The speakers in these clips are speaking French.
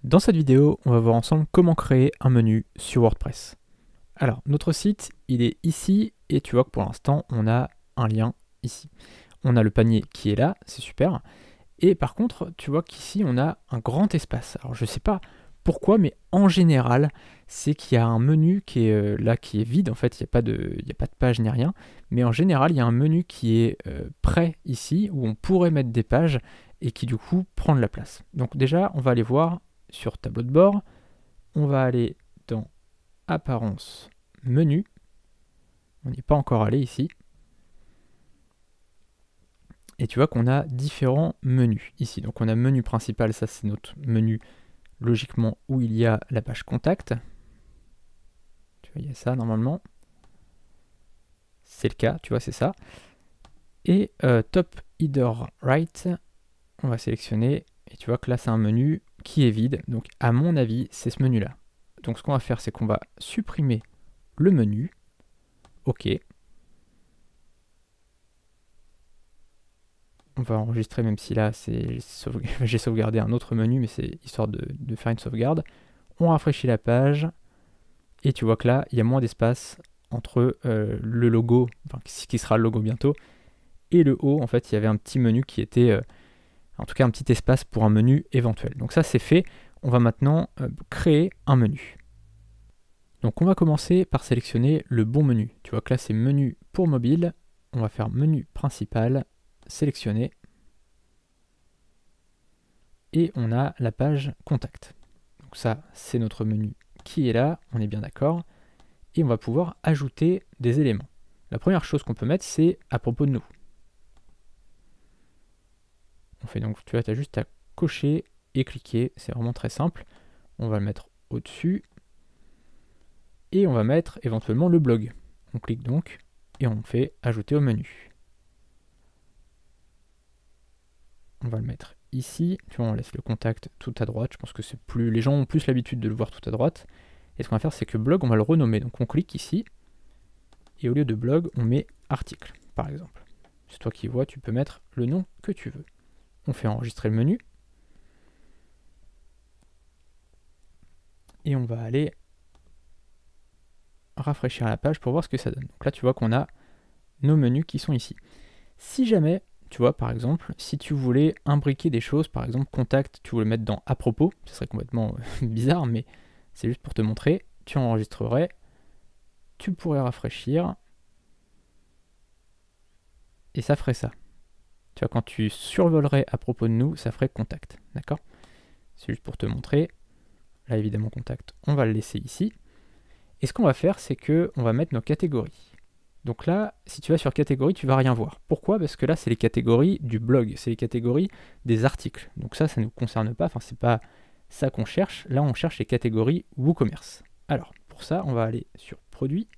Dans cette vidéo, on va voir ensemble comment créer un menu sur WordPress. Alors, notre site, il est ici, et tu vois que pour l'instant, on a un lien ici. On a le panier qui est là, c'est super. Et par contre, tu vois qu'ici, on a un grand espace. Alors, je ne sais pas pourquoi, mais en général, c'est qu'il y a un menu qui est là, qui est vide. En fait, il n'y a pas de page ni rien. Mais en général, il y a un menu qui est prêt ici, où on pourrait mettre des pages, et qui du coup prend de la place. Donc déjà, on va aller voir sur tableau de bord, on va aller dans apparence, menu, on n'y est pas encore allé ici, et tu vois qu'on a différents menus ici. Donc on a menu principal, ça c'est notre menu logiquement où il y a la page contact, tu vois il y a ça normalement, c'est le cas, tu vois c'est ça, et top header right, on va sélectionner, et tu vois que là c'est un menu qui est vide, donc à mon avis c'est ce menu là. Donc ce qu'on va faire c'est qu'on va supprimer le menu, ok, on va enregistrer même si là j'ai sauvegardé un autre menu, mais c'est histoire de faire une sauvegarde. On rafraîchit la page, et tu vois que là il y a moins d'espace entre le logo, enfin qui sera le logo bientôt, et le haut. En fait il y avait un petit menu qui était, en tout cas un petit espace pour un menu éventuel. Donc ça c'est fait. On va maintenant créer un menu. Donc on va commencer par sélectionner le bon menu. Tu vois que là c'est menu pour mobile. On va faire menu principal, sélectionner. Et on a la page contact. Donc ça c'est notre menu qui est là, on est bien d'accord. Et on va pouvoir ajouter des éléments. La première chose qu'on peut mettre c'est à propos de nous. On fait donc, tu vois, tu as juste à cocher et cliquer, c'est vraiment très simple. On va le mettre au-dessus. Et on va mettre éventuellement le blog. On clique donc et on fait ajouter au menu. On va le mettre ici. Tu vois, on laisse le contact tout à droite. Je pense que c'est plus, les gens ont plus l'habitude de le voir tout à droite. Et ce qu'on va faire, c'est que blog, on va le renommer. Donc on clique ici. Et au lieu de blog, on met article, par exemple. C'est toi qui vois, tu peux mettre le nom que tu veux. On fait enregistrer le menu. Et on va aller rafraîchir la page pour voir ce que ça donne. Donc là, tu vois qu'on a nos menus qui sont ici. Si jamais, tu vois, par exemple, si tu voulais imbriquer des choses, par exemple, contact, tu voulais mettre dans à propos, ce serait complètement bizarre, mais c'est juste pour te montrer, tu enregistrerais, tu pourrais rafraîchir, et ça ferait ça. Tu vois, quand tu survolerais à propos de nous, ça ferait contact, d'accord? C'est juste pour te montrer. Là, évidemment, contact, on va le laisser ici. Et ce qu'on va faire, c'est qu'on va mettre nos catégories. Donc là, si tu vas sur catégorie, tu vas rien voir. Pourquoi? Parce que là, c'est les catégories du blog, c'est les catégories des articles. Donc ça ne nous concerne pas, enfin c'est pas ça qu'on cherche. Là, on cherche les catégories WooCommerce. Alors, pour ça, on va aller sur Produits,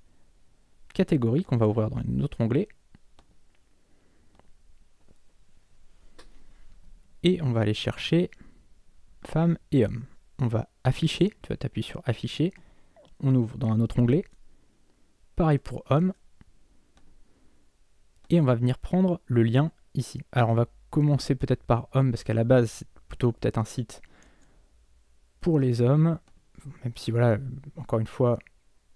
Catégories, qu'on va ouvrir dans un autre onglet. Et on va aller chercher Femmes et Hommes. On va afficher, tu vas t'appuyer sur Afficher. On ouvre dans un autre onglet. Pareil pour Hommes. Et on va venir prendre le lien ici. Alors on va commencer peut-être par hommes, parce qu'à la base c'est plutôt peut-être un site pour les hommes, même si voilà, encore une fois,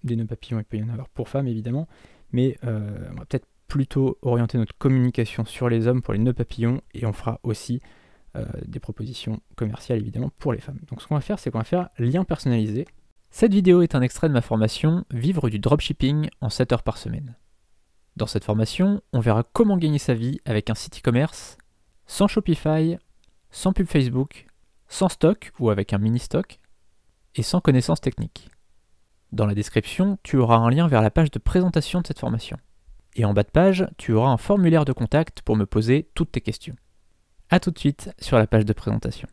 des nœuds papillons, il peut y en avoir pour femmes évidemment, mais on va peut-être plutôt orienter notre communication sur les hommes pour les nœuds papillons, et on fera aussi des propositions commerciales évidemment pour les femmes. Donc ce qu'on va faire, c'est qu'on va faire lien personnalisé. Cette vidéo est un extrait de ma formation Vivre du dropshipping en 7 heures par semaine. Dans cette formation, on verra comment gagner sa vie avec un site e-commerce, sans Shopify, sans pub Facebook, sans stock ou avec un mini-stock, et sans connaissances techniques. Dans la description, tu auras un lien vers la page de présentation de cette formation. Et en bas de page, tu auras un formulaire de contact pour me poser toutes tes questions. A tout de suite sur la page de présentation.